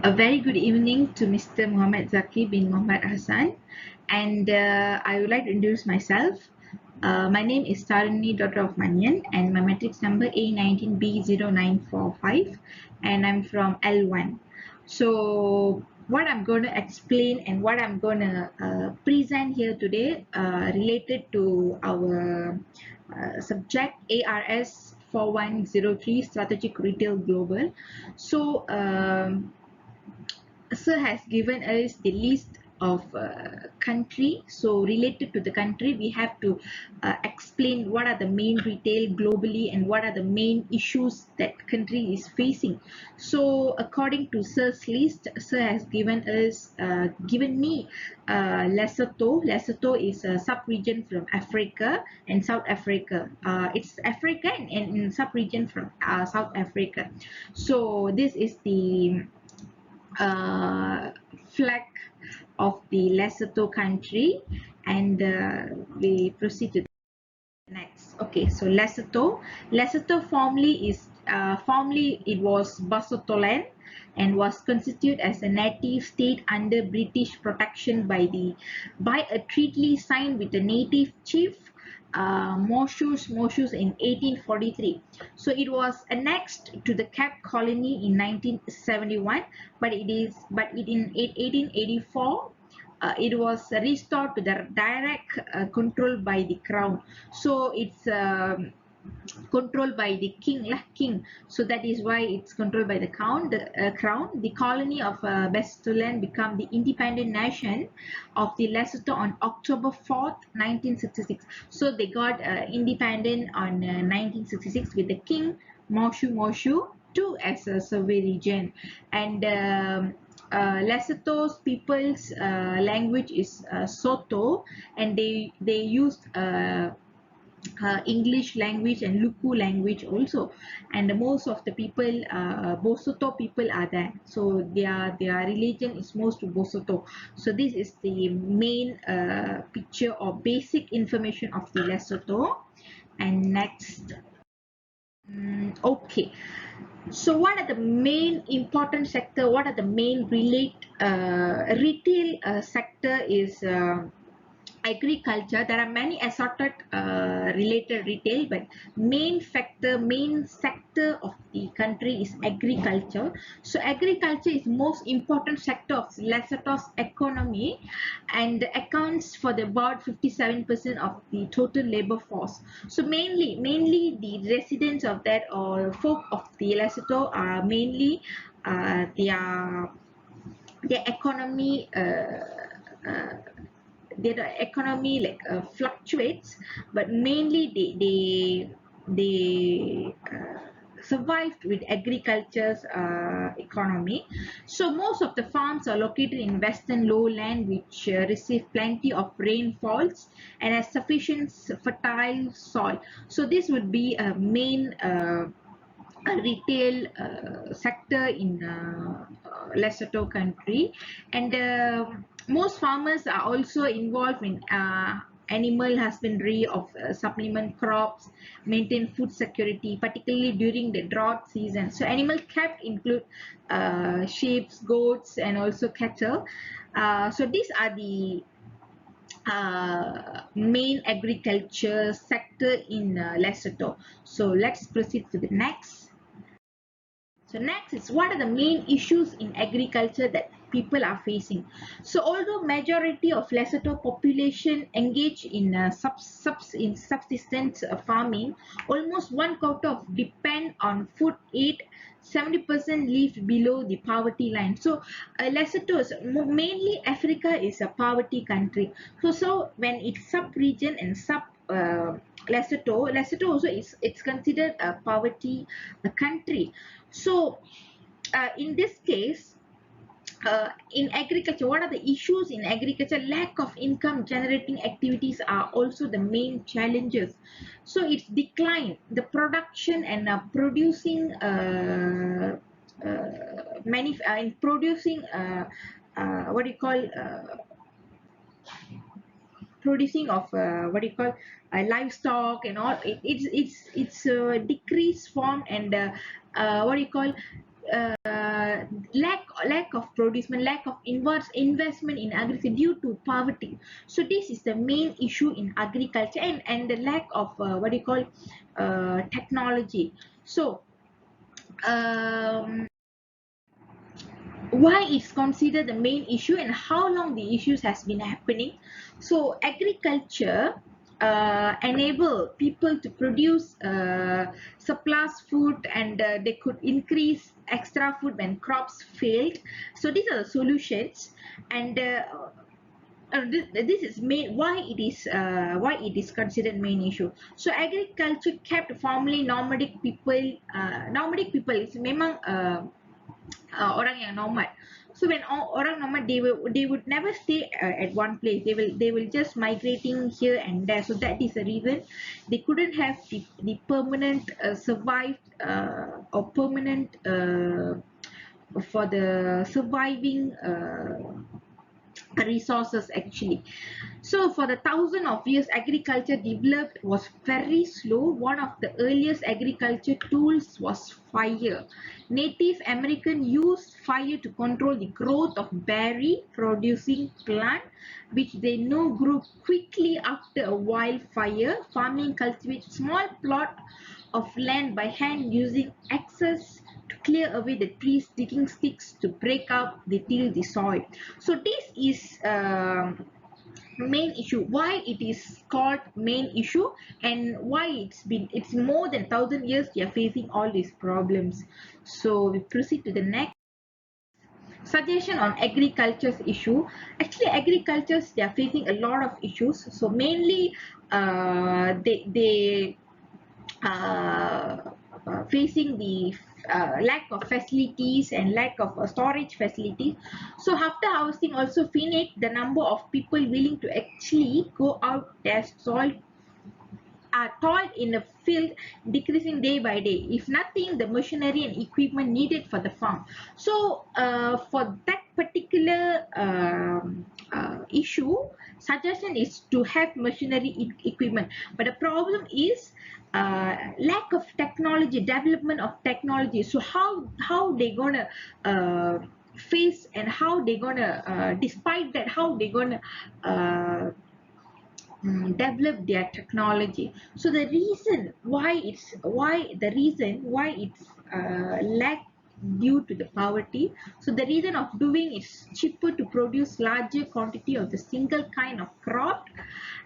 A very good evening to Mr. Muhammad Zaki bin Muhammad Hassan, and I would like to introduce myself. My name is Tarini, daughter of Manyan, and my matrix number A19B0945, and I'm from L1. So, what I'm going to explain and what I'm going to present here today related to our subject ARS 4103 Strategic Retail Global. So, Sir has given us the list of country. So related to the country, we have to explain what are the main retail globally and what are the main issues that country is facing. So according to Sir's list, Sir has given me Lesotho. Lesotho is a sub-region from Africa and South Africa. It's Africa and in sub-region from South Africa. So this is the uh, flag of the Lesotho country, and we proceed to the next. Okay, so Lesotho formerly it was Basotholand and was constituted as a native state under British protection by a treaty signed with the native chief Moshoes in 1843. So it was annexed to the Cape Colony in 1971, but in 1884 it was restored to the direct control by the crown. So it's controlled by the king. So that is why it's controlled by the crown. The colony of Bestulan became the independent nation of the Lesotho on October 4th, 1966. So they got independent on 1966 with the king Moshu II as a survey region. And Lesotho's people's language is Soto, and they used English language and Luku language also, and most of the people, Bosoto people are there. So their religion is most to Bosoto. So this is the main picture or basic information of the Lesotho. And next, okay. So what are the main important sector? What are the main retail sector is agriculture. There are many assorted related retail, but main sector of the country is agriculture. So agriculture is most important sector of Lesotho's economy and accounts for the about 57% of the total labor force. So mainly the residents of that or folk of the Lesotho are mainly their economy uh, their economy fluctuates, but mainly they survived with agriculture's economy. So most of the farms are located in western lowland, which receive plenty of rainfalls and has sufficient fertile soil. So this would be a main retail sector in Lesotho country, and most farmers are also involved in animal husbandry of supplement crops, maintain food security, particularly during the drought season. So animal kept include sheep, goats, and also cattle. So these are the main agriculture sector in Lesotho. So let's proceed to the next. So next is what are the main issues in agriculture that people are facing. So although majority of Lesotho population engage in subsistence farming, almost one quarter of depend on food aid. 70% live below the poverty line. So Lesotho is mainly Africa is a poverty country. So when it's sub region and sub Lesotho also is it's considered a poverty country. So, in this case, in agriculture, what are the issues in agriculture? Lack of income generating activities are also the main challenges. So, it's decline, the production and producing in producing what do you call producing of what do you call livestock and all. It's decreased form and what do you call uh, lack lack of producement, lack of investment in agriculture due to poverty. So this is the main issue in agriculture, and the lack of what do you call technology. So um, why it's considered the main issue and how long the issues has been happening. So agriculture enable people to produce surplus food, and they could increase extra food when crops failed. So these are the solutions, and this is main why it is considered main issue. So agriculture kept formerly nomadic people is memang orang yang nomad. So when orang nomad, they would never stay at one place. They will just migrating here and there. So that is the reason they couldn't have the permanent survived or permanent for the surviving resources actually. So for the thousand of years agriculture developed was very slow. One of the earliest agriculture tools was fire. Native American used fire to control the growth of berry producing plant, which they know grew quickly after a wildfire. Farming cultivates small plot of land by hand using axes to clear away the trees, digging sticks to break up the till the soil. So this is main issue, why it is called main issue, and why it's more than 1,000 years they are facing all these problems. So we proceed to the next suggestion on agriculture's issue. Actually agricultures, they are facing a lot of issues. So mainly they facing the lack of facilities and lack of storage facilities. So after housing also finite the number of people willing to actually go out their soil are toiled in the field decreasing day by day. If nothing, the machinery and equipment needed for the farm. So for that particular issue, suggestion is to have machinery equipment. But the problem is lack of technology, development of technology. So how they gonna face, and how they gonna despite that, how they gonna develop their technology. So the reason why it's lack due to the poverty. So the reason of doing it's cheaper to produce larger quantity of the single kind of crop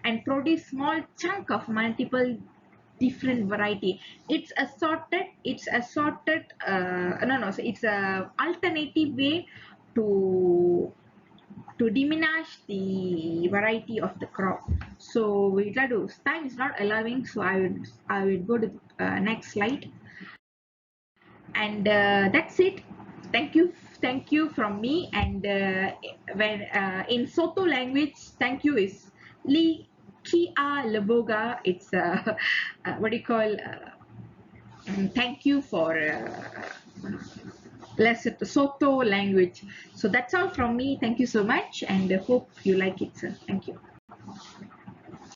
and produce small chunk of multiple different variety. It's assorted no, so it's a alternative way to diminish the variety of the crop. So we try to, time is not allowing, so I would go to next slide, and that's it. Thank you from me. And when in Soto language, thank you is li kia leboga. It's what do you call thank you for Soto language. So that's all from me. Thank you so much, and hope you like it, sir. Thank you.